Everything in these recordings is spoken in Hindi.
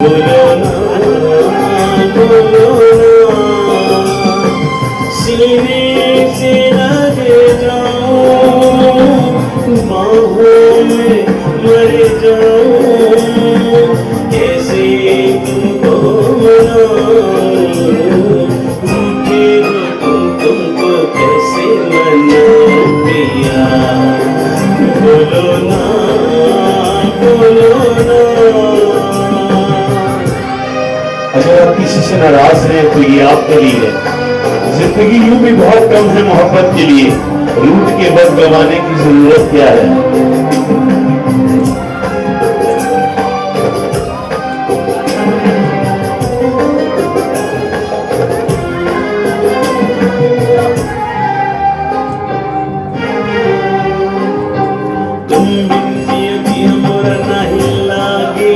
बोलो ना, बोलो ना, सीने से लगे जाऊं, बाहों में मर जाऊं, कैसे तुमको मनाऊं, रूठे हो तुमको कैसे मनाऊं पिया, बोलो ना, बोलो ना। अगर आप किसी से नाराज हैं तो ये आपके लिए है। जिंदगी यूं भी बहुत कम है मोहब्बत के लिए, रूठ के वक्त गवाने की जरूरत क्या है। तुम बिन मोरा नहीं लागे,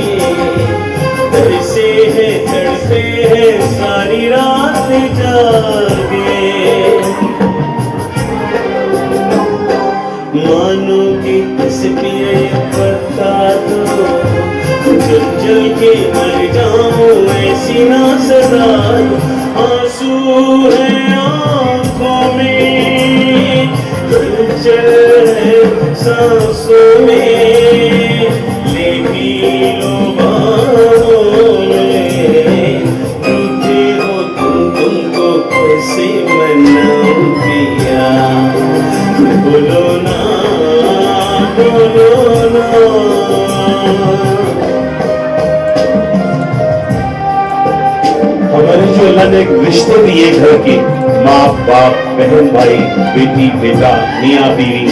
कैसे है चढ़ते हैं सारी रात जागे, मानो कि किस पिए बता दो, जल जल के मर जाऊं ऐसी ना सदा दो, आंसू है आंखों में, हलचल है सांसों में, ले भी लो बाहों में, रूठे हो तुमको कैसे मनाऊं पिया, बोलो ना, बोलो ना। हमारे जो अल्लाह ने एक रिश्ते दिए घर के, माँ बाप बहन भाई बेटी बेटा मियाँ बीवी,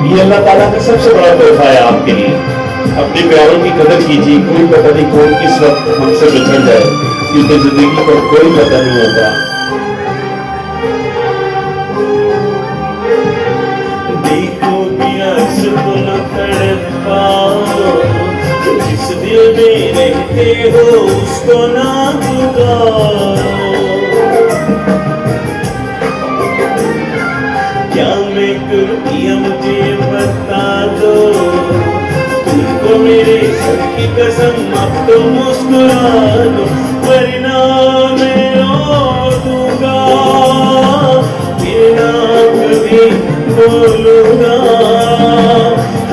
ये अल्लाह ताला का सबसे बड़ा तोहफा है आपके लिए। अपने प्यारों की कदर कीजिए, कोई पता नहीं कौन किस वक्त हमसे बिछड़ जाए, क्योंकि जिंदगी का कोई पता नहीं होता। देखो प्यास तो न तड़प पाओ, जिस दिल में रहते हो उसको ना पुकारो, क्या मैं करूं किया मुझे बता दो, तुमको मेरे सर की कसम अब तो मुस्कुरा दो, वरना मैं रो दूंगा, फिर ना कभी बोलूंगा,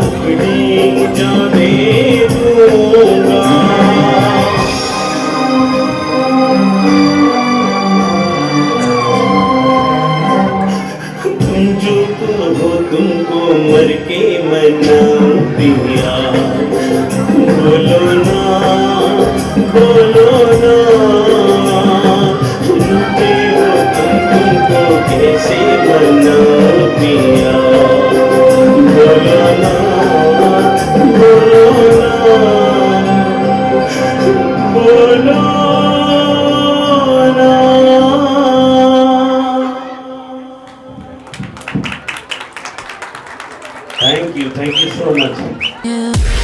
अपनी जान दे दूंगा। तुम जो तुम हो तुमको मर के मनाऊं पिया, बोलो ना, बोलो ना, रूठे हो तुमको कैसे मनाऊं पिया, बोलो ना, बोलो ना, बोलो ना। Thank you so much.